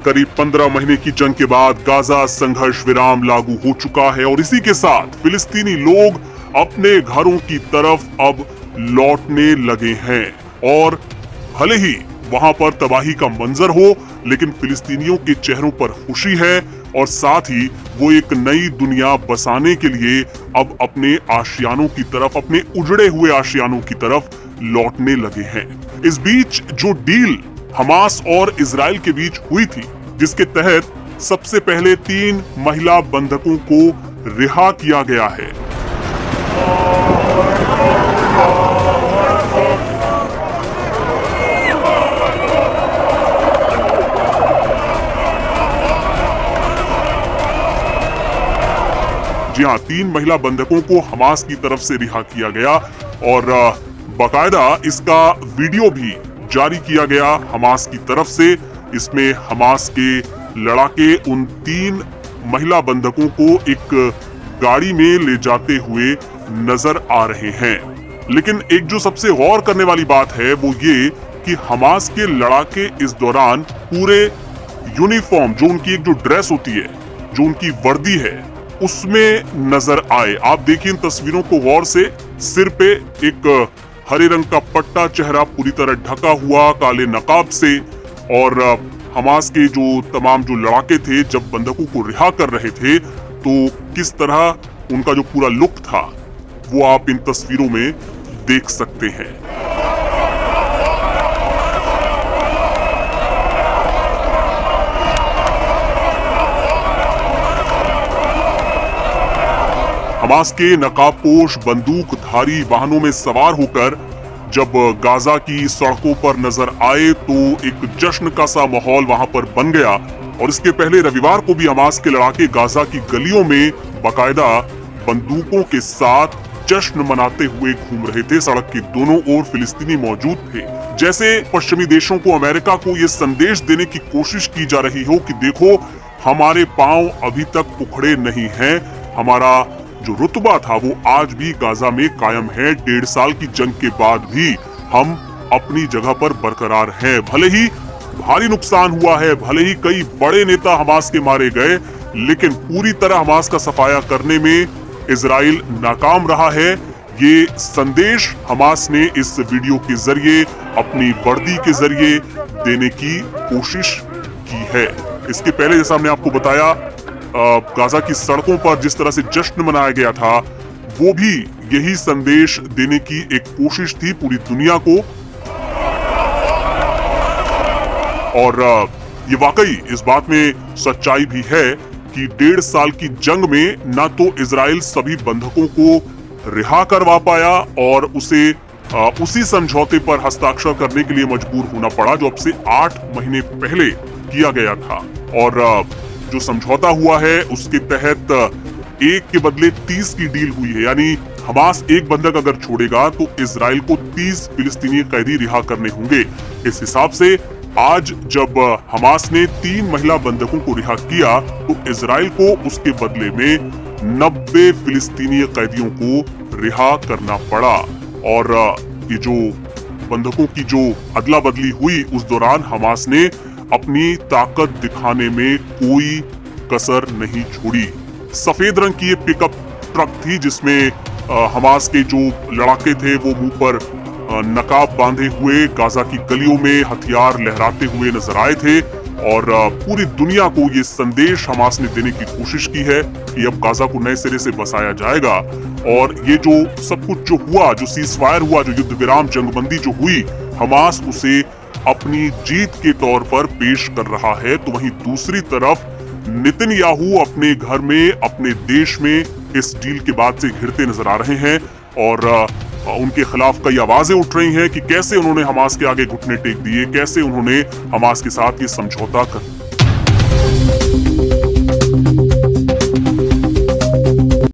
करीब 15 महीने की जंग के बाद गाजा संघर्ष विराम लागू हो चुका है और इसी के साथ फिलिस्तीनी लोग अपने घरों की तरफ अब लौटने लगे हैं। और भले ही वहां पर तबाही का मंजर हो, लेकिन फिलिस्तीनियों के चेहरों पर खुशी है और साथ ही वो एक नई दुनिया बसाने के लिए अब अपने आशियानों की तरफ, अपने उजड़े हुए आशियानों की तरफ लौटने लगे हैं। इस बीच जो डील हमास और इजराइल के बीच हुई थी, जिसके तहत सबसे पहले 3 महिला बंधकों को रिहा किया गया है, जी हाँ, 3 महिला बंधकों को हमास की तरफ से रिहा किया गया और बाकायदा इसका वीडियो भी जारी किया गया हमास की तरफ से। इसमें हमास के लड़ाके उन 3 महिला बंधकों को एक गाड़ी में ले जाते हुए नजर आ रहे हैं। लेकिन एक जो सबसे गौर करने वाली बात है वो ये कि हमास के लड़ाके इस दौरान पूरे यूनिफॉर्म, जो उनकी एक जो ड्रेस होती है, जो उनकी वर्दी है, उसमें नजर आए। आप देखिए इन तस्वीरों को गौर से, सिर पे एक हरे रंग का पट्टा, चेहरा पूरी तरह ढका हुआ काले नकाब से। और हमास के जो तमाम जो लड़ाके थे, जब बंधकों को रिहा कर रहे थे तो किस तरह उनका जो पूरा लुक था वो आप इन तस्वीरों में देख सकते हैं। हमास के नकाबपोश बंदूकधारी वाहनों में सवार होकर जब गाजा की सड़कों पर नजर आए तो एक जश्न का सा माहौल वहां पर बन गया। और इसके पहले रविवार को भी हमास के लड़ाके गाजा की गलियों में बाकायदा बंदूकों के साथ जश्न मनाते हुए घूम रहे थे। सड़क के दोनों ओर फिलिस्तीनी मौजूद थे, जैसे पश्चिमी देशों को, अमेरिका को ये संदेश देने की कोशिश की जा रही हो कि देखो, हमारे पांव अभी तक उखड़े नहीं हैं, हमारा जो रुतबा था वो आज भी गाजा में कायम है। 1.5 साल की जंग के बाद भी हम अपनी जगह पर बरकरार हैं। भले ही भारी नुकसान हुआ है, भले ही कई बड़े नेता हमास के मारे गए, लेकिन पूरी तरह हमास का सफाया करने में इजराइल नाकाम रहा है। ये संदेश हमास ने इस वीडियो के जरिए, अपनी वर्दी के जरिए देने की कोशिश की है। इसके पहले जैसा हमने आपको बताया, गाजा की सड़कों पर जिस तरह से जश्न मनाया गया था, वो भी यही संदेश देने की एक कोशिश थी पूरी दुनिया को। और ये वाकई इस बात में सच्चाई भी है कि 1.5 साल की जंग में न तो इजराइल सभी बंधकों को रिहा करवा पाया और उसे उसी समझौते पर हस्ताक्षर करने के लिए मजबूर होना पड़ा जो अब से 8 महीने पहले किया गया था। और जो समझौता हुआ है उसके तहत 1 के बदले 30 की डील हुई है, यानी हमास एक बंधक अगर छोड़ेगा तो इजराइल को 30 फिलिस्तीनी कैदी रिहा करने होंगे। इस हिसाब से आज जब हमास ने 3 महिला बंधकों को रिहा किया तो इजराइल को उसके बदले में 90 फिलिस्तीनी कैदियों को रिहा करना पड़ा। और ये जो बंधकों की जो अदला बदली हुई, उस दौरान हमास ने अपनी ताकत दिखाने में कोई कसर नहीं छोड़ी। सफेद रंग की ये पिकअप ट्रक थी जिसमें हमास के जो लड़ाके थे वो मुंह पर नकाब बांधे हुए गाजा की गलियों में हथियार लहराते हुए नजर आए थे। और पूरी दुनिया को ये संदेश हमास ने देने की कोशिश की है कि अब गाजा को नए सिरे से बसाया जाएगा। और ये जो सब कुछ जो हुआ, जो सीजफायर हुआ, जो युद्ध विराम जंगबंदी जो हुई, हमास उसे अपनी जीत के तौर पर पेश कर रहा है। तो वहीं दूसरी तरफ नेतन्याहू अपने घर में, अपने देश में इस डील के बाद से घिरते नजर आ रहे हैं और उनके खिलाफ कई आवाजें उठ रही हैं कि कैसे उन्होंने हमास के आगे घुटने टेक दिए, कैसे उन्होंने हमास के साथ ये समझौता